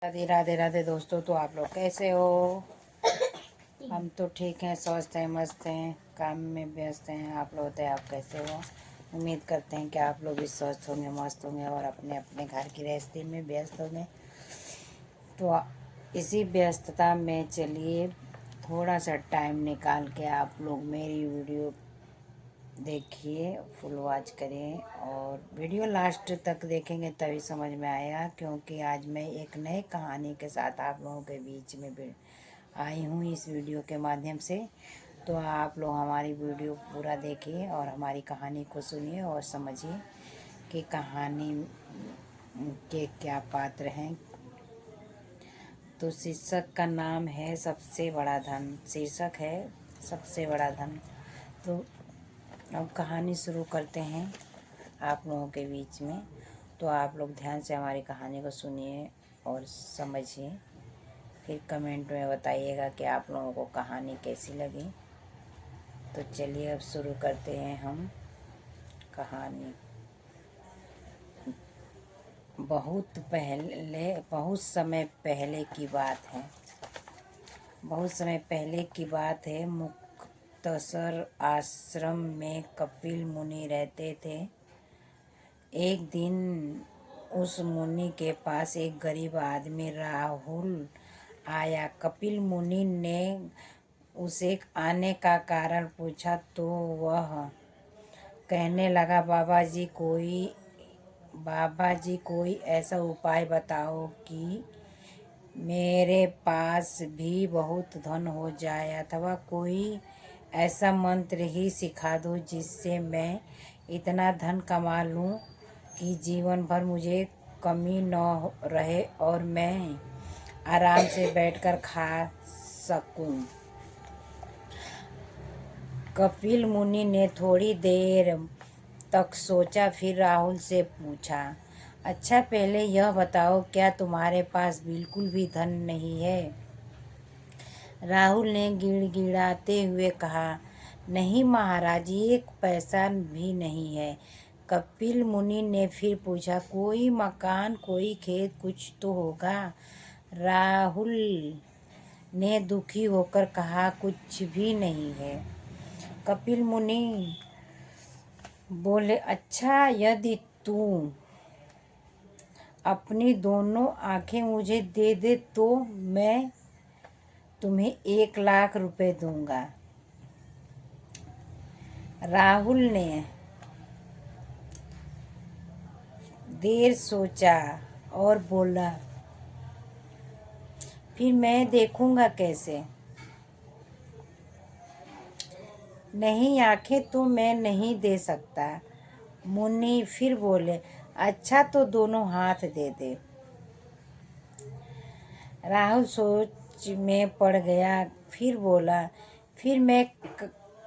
राधे राधे राधे दोस्तों। तो आप लोग कैसे हो? हम तो ठीक हैं, स्वस्थ हैं, मस्त हैं, काम में व्यस्त हैं। आप लोग बताएं, आप कैसे हो? उम्मीद करते हैं कि आप लोग भी स्वस्थ होंगे, मस्त होंगे और अपने अपने घर की गृहस्थी में व्यस्त होंगे। तो इसी व्यस्तता में चलिए थोड़ा सा टाइम निकाल के आप लोग मेरी वीडियो देखिए, फुल वॉच करें और वीडियो लास्ट तक देखेंगे तभी समझ में आएगा, क्योंकि आज मैं एक नई कहानी के साथ आप लोगों के बीच में आई हूँ इस वीडियो के माध्यम से। तो आप लोग हमारी वीडियो पूरा देखिए और हमारी कहानी को सुनिए और समझिए कि कहानी के क्या पात्र हैं। तो शीर्षक का नाम है सबसे बड़ा धन। शीर्षक है सबसे बड़ा धन। तो अब कहानी शुरू करते हैं आप लोगों के बीच में। तो आप लोग ध्यान से हमारी कहानी को सुनिए और समझिए, फिर कमेंट में बताइएगा कि आप लोगों को कहानी कैसी लगी। तो चलिए अब शुरू करते हैं हम कहानी। बहुत समय पहले की बात है। बहुत समय पहले की बात है। मुक्तसर आश्रम में कपिल मुनि रहते थे। एक दिन उस मुनि के पास एक गरीब आदमी राहुल आया। कपिल मुनि ने उसे आने का कारण पूछा तो वह कहने लगा, बाबा जी कोई ऐसा उपाय बताओ कि मेरे पास भी बहुत धन हो जाए, अथवा कोई ऐसा मंत्र ही सिखा दो जिससे मैं इतना धन कमा लूं कि जीवन भर मुझे कमी न रहे और मैं आराम से बैठकर खा सकूं। कपिल मुनि ने थोड़ी देर तक सोचा, फिर राहुल से पूछा, अच्छा पहले यह बताओ, क्या तुम्हारे पास बिल्कुल भी धन नहीं है? राहुल ने गिड़गिड़ाते हुए कहा, नहीं महाराज, एक पैसा भी नहीं है। कपिल मुनि ने फिर पूछा, कोई मकान, कोई खेत, कुछ तो होगा? राहुल ने दुखी होकर कहा, कुछ भी नहीं है। कपिल मुनि बोले, अच्छा यदि तू अपनी दोनों आंखें मुझे दे दे तो मैं तुम्हें 1 लाख रुपए दूंगा। राहुल ने देर सोचा और बोला, फिर मैं देखूंगा कैसे? नहीं, आंखें तो मैं नहीं दे सकता। मुन्नी फिर बोले, अच्छा तो दोनों हाथ दे दे। राहुल सोच में पड़ गया, फिर बोला, फिर मैं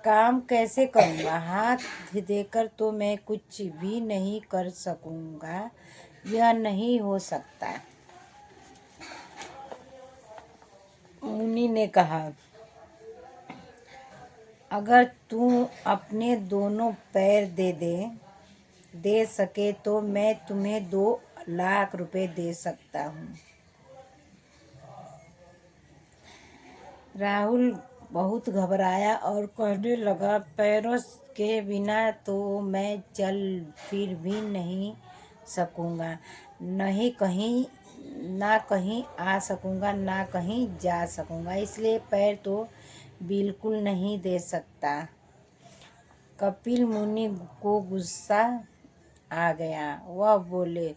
काम कैसे करूँगा? हाथ देकर तो मैं कुछ भी नहीं कर सकूँगा, यह नहीं हो सकता। मुनि ने कहा, अगर तू अपने दोनों पैर दे सके तो मैं तुम्हें 2 लाख रुपए दे सकता हूँ। राहुल बहुत घबराया और कहने लगा, पैरों के बिना तो मैं चल फिर भी नहीं सकूँगा, ना कहीं आ सकूँगा, ना कहीं जा सकूँगा, इसलिए पैर तो बिल्कुल नहीं दे सकता। कपिल मुनि को गुस्सा आ गया। वह बोले,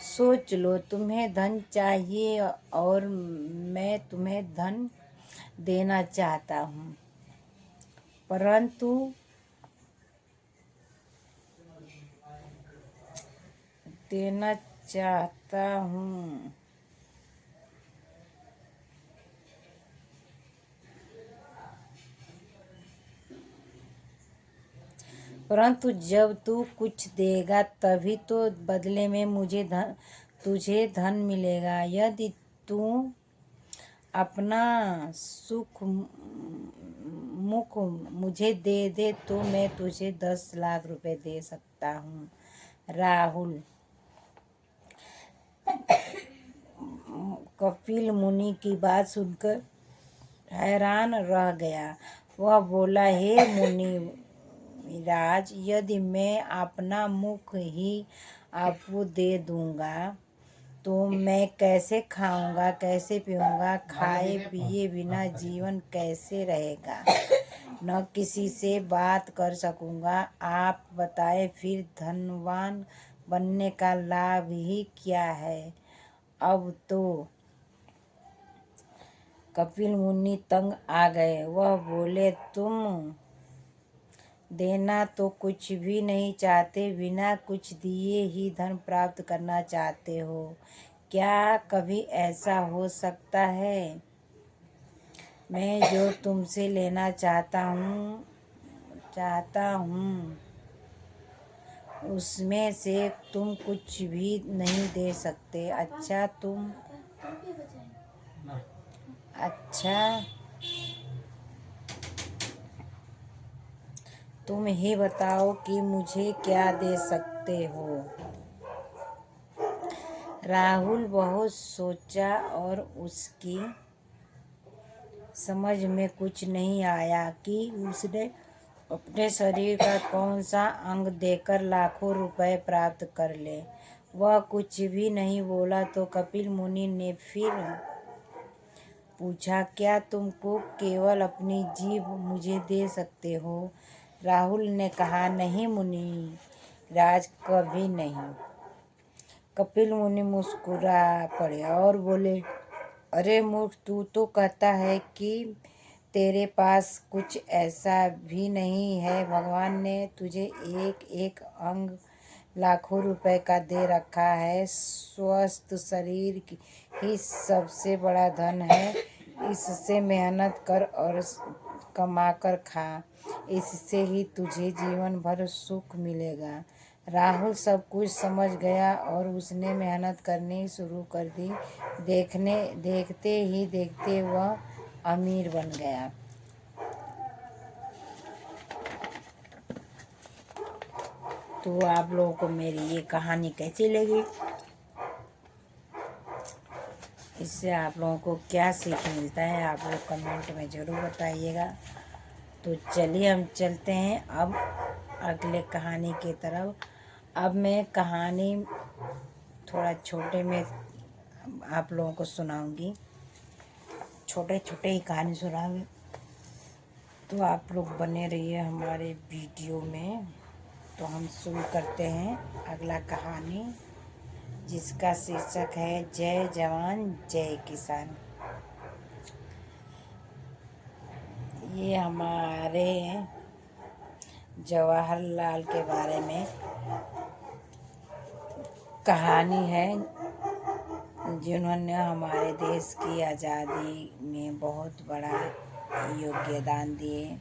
सोच लो, तुम्हें धन चाहिए और मैं तुम्हें धन देना चाहता हूँ, परंतु देना चाहता हूँ परंतु जब तू कुछ देगा तभी तो बदले में तुझे धन मिलेगा। यदि तू अपना सुख मुख मुझे दे दे तो मैं तुझे 10 लाख रुपए दे सकता हूँ। राहुल कपिल मुनि की बात सुनकर हैरान रह गया। वह बोला, हे मुनि राज, यदि मैं अपना मुख ही आपको दे दूंगा तो मैं कैसे खाऊंगा, कैसे पीऊंगा, खाए पिए बिना जीवन कैसे रहेगा, न किसी से बात कर सकूंगा। आप बताएं फिर धनवान बनने का लाभ ही क्या है। अब तो कपिल मुनि तंग आ गए। वह बोले, तुम देना तो कुछ भी नहीं चाहते, बिना कुछ दिए ही धन प्राप्त करना चाहते हो। क्या कभी ऐसा हो सकता है? मैं जो तुमसे लेना चाहता हूँ उसमें से तुम कुछ भी नहीं दे सकते। अच्छा तुम ही बताओ कि मुझे क्या दे सकते हो। राहुल बहुत सोचा और उसकी समझ में कुछ नहीं आया कि उसने अपने शरीर का कौन सा अंग देकर लाखों रुपए प्राप्त कर ले। वह कुछ भी नहीं बोला तो कपिल मुनि ने फिर पूछा, क्या तुमको केवल अपनी जीभ मुझे दे सकते हो? राहुल ने कहा, नहीं मुनि राज, कभी नहीं। कपिल मुनि मुस्कुरा पड़े और बोले, अरे मूर्ख, तू तो कहता है कि तेरे पास कुछ ऐसा भी नहीं है। भगवान ने तुझे एक एक अंग लाखों रुपए का दे रखा है। स्वस्थ शरीर ही सबसे बड़ा धन है। इससे मेहनत कर और कमा कर खा। इससे ही तुझे जीवन भर सुख मिलेगा। राहुल सब कुछ समझ गया और उसने मेहनत करनी शुरू कर दी। देखते ही देखते वह अमीर बन गया। तो आप लोगों को मेरी ये कहानी कैसी लगी? इससे आप लोगों को क्या सीख मिलता है, आप लोग कमेंट में ज़रूर बताइएगा। तो चलिए हम चलते हैं अब अगले कहानी की तरफ। अब मैं कहानी थोड़ा छोटे में आप लोगों को सुनाऊंगी, छोटे छोटे ही कहानी सुनाऊंगी। तो आप लोग बने रहिए हमारे वीडियो में। तो हम शुरू करते हैं अगला कहानी, जिसका शीर्षक है जय जवान जय किसान। ये हमारे जवाहरलाल के बारे में कहानी है, जिन्होंने हमारे देश की आज़ादी में बहुत बड़ा योगदान दिए।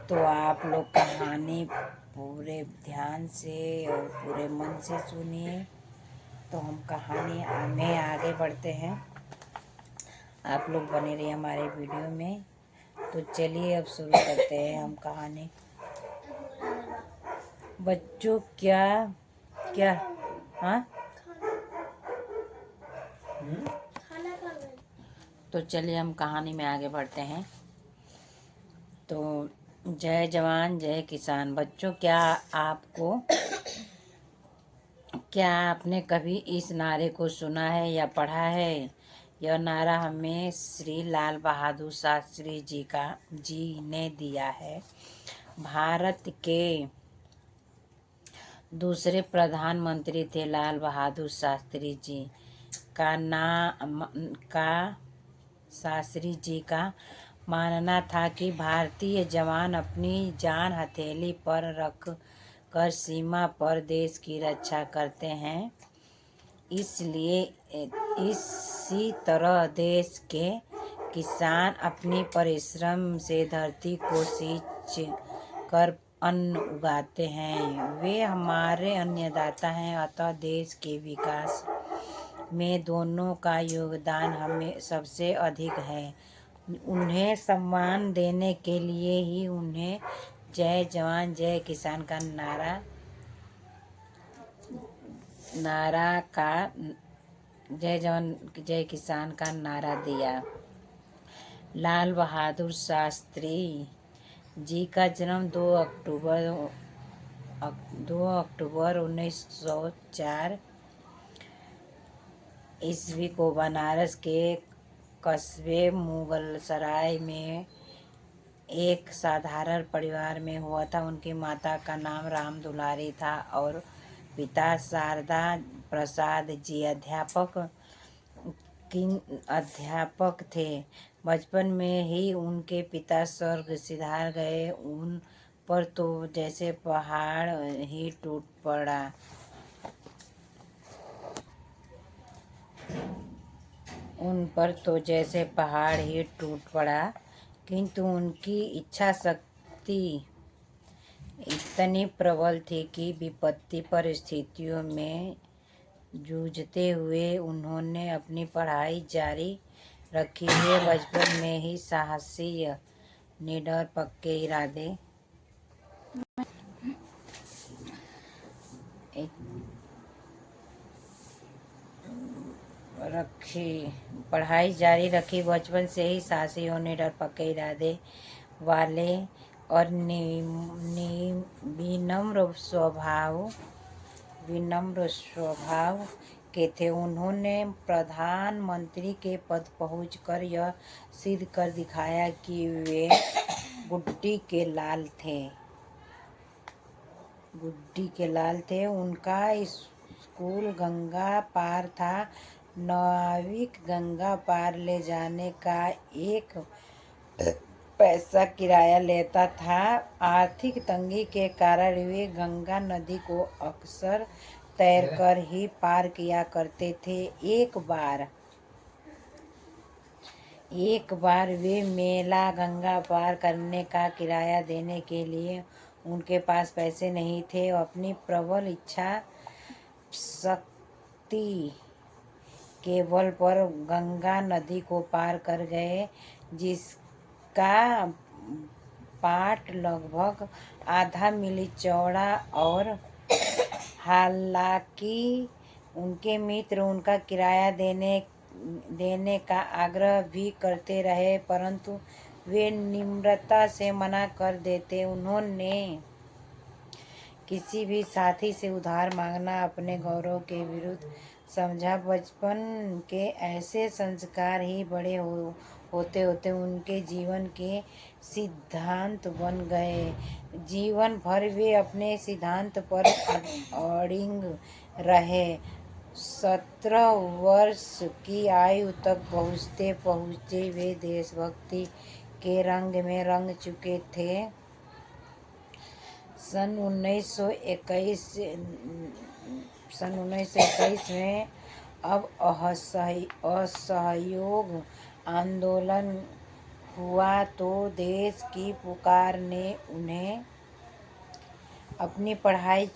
तो आप लोग कहानी पूरे ध्यान से और पूरे मन से सुनिए। तो हम कहानी में आगे बढ़ते हैं, आप लोग बने रहिए हमारे वीडियो में। तो चलिए अब शुरू करते हैं हम कहानी। बच्चों क्या क्या हाँ तो चलिए हम कहानी में आगे बढ़ते हैं। तो जय जवान जय किसान। बच्चों क्या आपने कभी इस नारे को सुना है या पढ़ा है? यह नारा हमें श्री लाल बहादुर शास्त्री जी ने दिया है। भारत के दूसरे प्रधानमंत्री थे लाल बहादुर शास्त्री जी शास्त्री जी का मानना था कि भारतीय जवान अपनी जान हथेली पर रख कर सीमा पर देश की रक्षा करते हैं। इसलिए इसी तरह देश के किसान अपनी परिश्रम से धरती को सींच कर अन्न उगाते हैं। वे हमारे अन्नदाता हैं, अतः देश के विकास में दोनों का योगदान हमें सबसे अधिक है। उन्हें सम्मान देने के लिए ही उन्हें जय जवान जय किसान का नारा का जय जवान जय किसान का नारा दिया। लाल बहादुर शास्त्री जी का जन्म 2 अक्टूबर 1904 ईस्वी को बनारस के कस्बे मुगलसराय में एक साधारण परिवार में हुआ था। उनकी माता का नाम राम दुलारी था और पिता शारदा प्रसाद जी अध्यापक थे। बचपन में ही उनके पिता स्वर्ग सिधार गए। उन पर तो जैसे पहाड़ ही टूट पड़ा। किंतु उनकी इच्छा शक्ति इतनी प्रबल थी कि विपत्ति परिस्थितियों में जूझते हुए उन्होंने अपनी पढ़ाई जारी रखी। वे बचपन में ही साहसी, निडर, पक्के इरादे पढ़ाई जारी रखी। बचपन से ही साहसी और निडर, पक्के इरादे वाले और विनम्र स्वभाव के थे। उन्होंने प्रधानमंत्री के पद पहुंचकर यह सिद्ध कर दिखाया कि वे गुड्डी के लाल थे। उनका स्कूल गंगा पार था। नाविक गंगा पार ले जाने का 1 पैसा किराया लेता था। आर्थिक तंगी के कारण वे गंगा नदी को अक्सर तैरकर ही पार किया करते थे। एक बार वे मेला गंगा पार करने का किराया देने के लिए उनके पास पैसे नहीं थे। अपनी प्रबल इच्छा शक्ति के बल पर गंगा नदी को पार कर गए, जिसका पाट लगभग आधा मील चौड़ा और हालांकि उनके मित्र उनका किराया देने का आग्रह भी करते रहे, परंतु वे निम्रता से मना कर देते। उन्होंने किसी भी साथी से उधार मांगना अपने गौरव के विरुद्ध समझा। बचपन के ऐसे संस्कार ही बड़े होते होते उनके जीवन के सिद्धांत बन गए। जीवन भर वे अपने सिद्धांत पर अडिग रहे। 17 वर्ष की आयु तक पहुँचते पहुँचते वे देशभक्ति के रंग में रंग चुके थे। सन 1921 में अब असहयोग आंदोलन हुआ तो देश की पुकार ने उन्हें अपनी पढ़ाई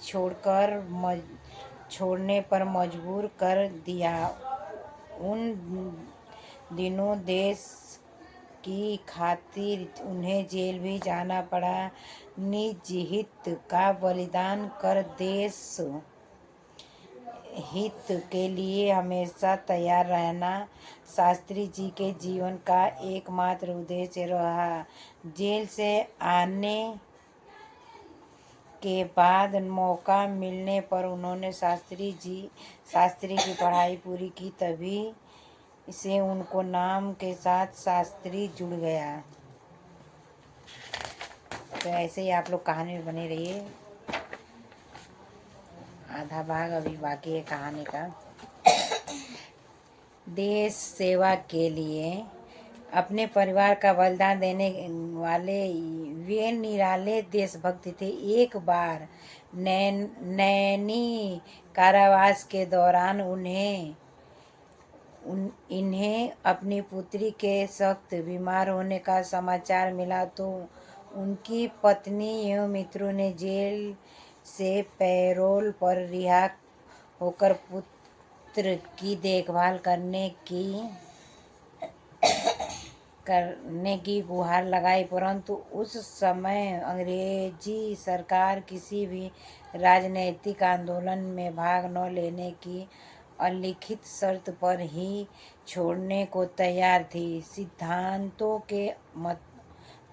छोड़ने पर मजबूर कर दिया। उन दिनों देश की खातिर उन्हें जेल भी जाना पड़ा। निज हित का बलिदान कर देश हित के लिए हमेशा तैयार रहना शास्त्री जी के जीवन का एकमात्र उद्देश्य रहा। जेल से आने के बाद मौका मिलने पर उन्होंने शास्त्री की पढ़ाई पूरी की। तभी से उनको नाम के साथ शास्त्री जुड़ गया। तो ऐसे ही आप लोग कहानी में बने रहिए। आधा भाग अभी बाकी है कहानी का। देश सेवा के लिए अपने परिवार का बलिदान देने वाले वे निराले देशभक्त थे। एक बार नैनी कारावास के दौरान इन्हें अपनी पुत्री के सख्त बीमार होने का समाचार मिला तो उनकी पत्नी एवं मित्रों ने जेल से पैरोल पर रिहा होकर पुत्र की देखभाल करने की गुहार लगाई, परंतु उस समय अंग्रेजी सरकार किसी भी राजनैतिक आंदोलन में भाग न लेने की अलिखित शर्त पर ही छोड़ने को तैयार थी। सिद्धांतों के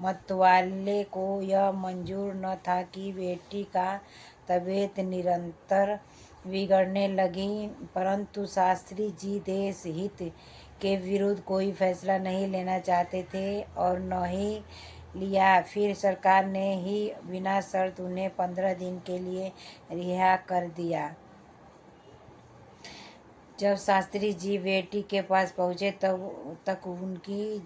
मतवाले को यह मंजूर न था कि बेटी का तबीयत निरंतर बिगड़ने लगी, परंतु शास्त्री जी देश हित के विरुद्ध कोई फैसला नहीं लेना चाहते थे और न ही लिया। फिर सरकार ने ही बिना शर्त उन्हें 15 दिन के लिए रिहा कर दिया। जब शास्त्री जी बेटी के पास पहुँचे तब तक उनकी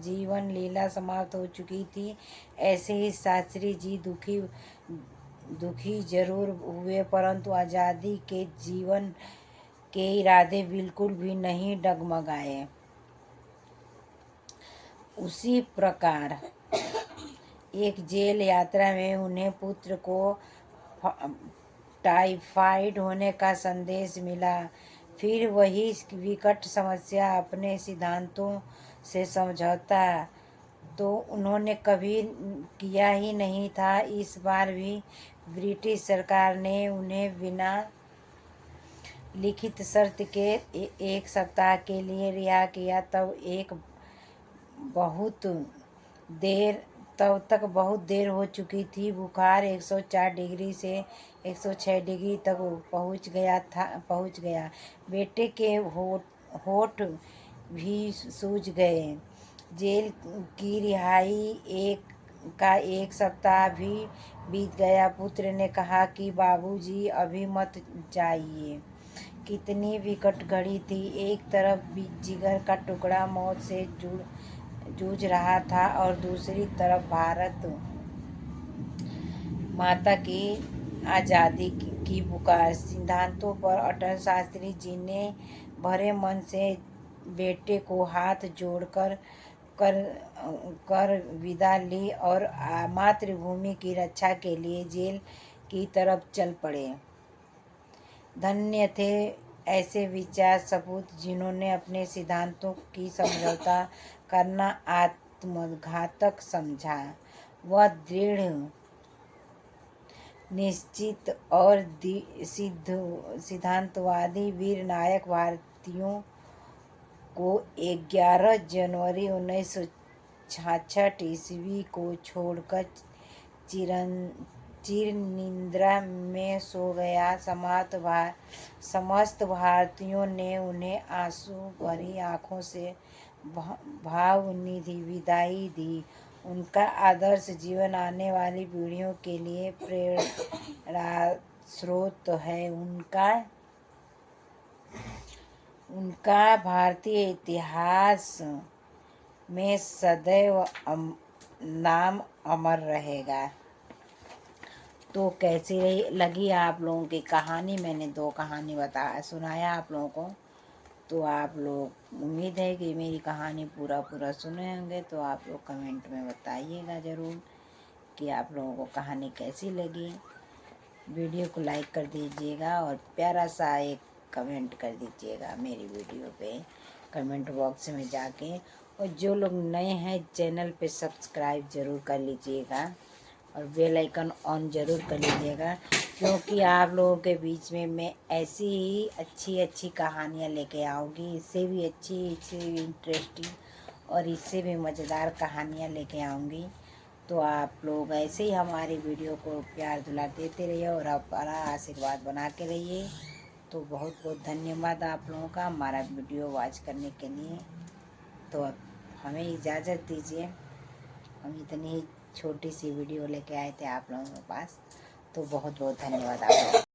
जीवन लीला समाप्त हो चुकी थी। ऐसे ही शास्त्री जी दुखी जरूर हुए, परंतु आज़ादी के जीवन के इरादे बिल्कुल भी नहीं डगमगाए। उसी प्रकार एक जेल यात्रा में उन्हें पुत्र को टाइफाइड होने का संदेश मिला। फिर वही विकट समस्या, अपने सिद्धांतों से समझौता तो उन्होंने कभी किया ही नहीं था। इस बार भी ब्रिटिश सरकार ने उन्हें बिना लिखित शर्त के 1 सप्ताह के लिए रिहा किया। तब तक बहुत देर हो चुकी थी। बुखार 104 डिग्री से 106 डिग्री तक पहुंच गया। बेटे के होठ भी सूज गए। जेल की रिहाई का 1 सप्ताह भी बीत गया। पुत्र ने कहा कि बाबूजी अभी मत जाइए। कितनी विकट घड़ी थी। एक तरफ जिगर का टुकड़ा मौत से जूझ रहा था और दूसरी तरफ भारत माता की आज़ादी की पुकार। सिद्धांतों पर अटल शास्त्री जी ने भरे मन से बेटे को हाथ जोड़कर कर विदा ली और मातृभूमि की रक्षा के लिए जेल की तरफ चल पड़े। धन्य थे ऐसे विचार सपूत जिन्होंने अपने सिद्धांतों की समझौता करना आत्मघातक समझा। वह दृढ़ निश्चित और सिद्धांतवादी वीर नायक भारतीयों को 11 जनवरी 1966 ईस्वी को छोड़कर चिरनिद्रा में सो गया। समस्त भारतीयों ने उन्हें आंसू भरी आँखों से भावनिधि विदाई दी। उनका आदर्श जीवन आने वाली पीढ़ियों के लिए प्रेरणा स्रोत है। उनका भारतीय इतिहास में सदैव नाम अमर रहेगा। तो कैसी लगी आप लोगों की कहानी? मैंने 2 कहानी सुनाया आप लोगों को। तो आप लोग, उम्मीद है कि मेरी कहानी पूरा सुने होंगे। तो आप लोग कमेंट में बताइएगा ज़रूर कि आप लोगों को कहानी कैसी लगी। वीडियो को लाइक कर दीजिएगा और प्यारा सा एक कमेंट कर दीजिएगा मेरी वीडियो पे कमेंट बॉक्स में जाके। और जो लोग नए हैं चैनल पे सब्सक्राइब ज़रूर कर लीजिएगा और बेल आइकन ऑन ज़रूर कर लीजिएगा, क्योंकि आप लोगों के बीच में मैं ऐसी ही अच्छी कहानियाँ लेके आऊँगी। इससे भी अच्छी, इससे भी इंटरेस्टिंग और इससे भी मज़ेदार कहानियाँ लेके आऊँगी। तो आप लोग ऐसे ही हमारी वीडियो को प्यार दुलार देते रहिए और अपना आशीर्वाद बना के रहिए। तो बहुत बहुत धन्यवाद आप लोगों का हमारा वीडियो वॉच करने के लिए। तो अब हमें इजाज़त दीजिए। हम इतनी ही छोटी सी वीडियो लेके आए थे आप लोगों के पास। तो बहुत बहुत धन्यवाद आप लोगों का।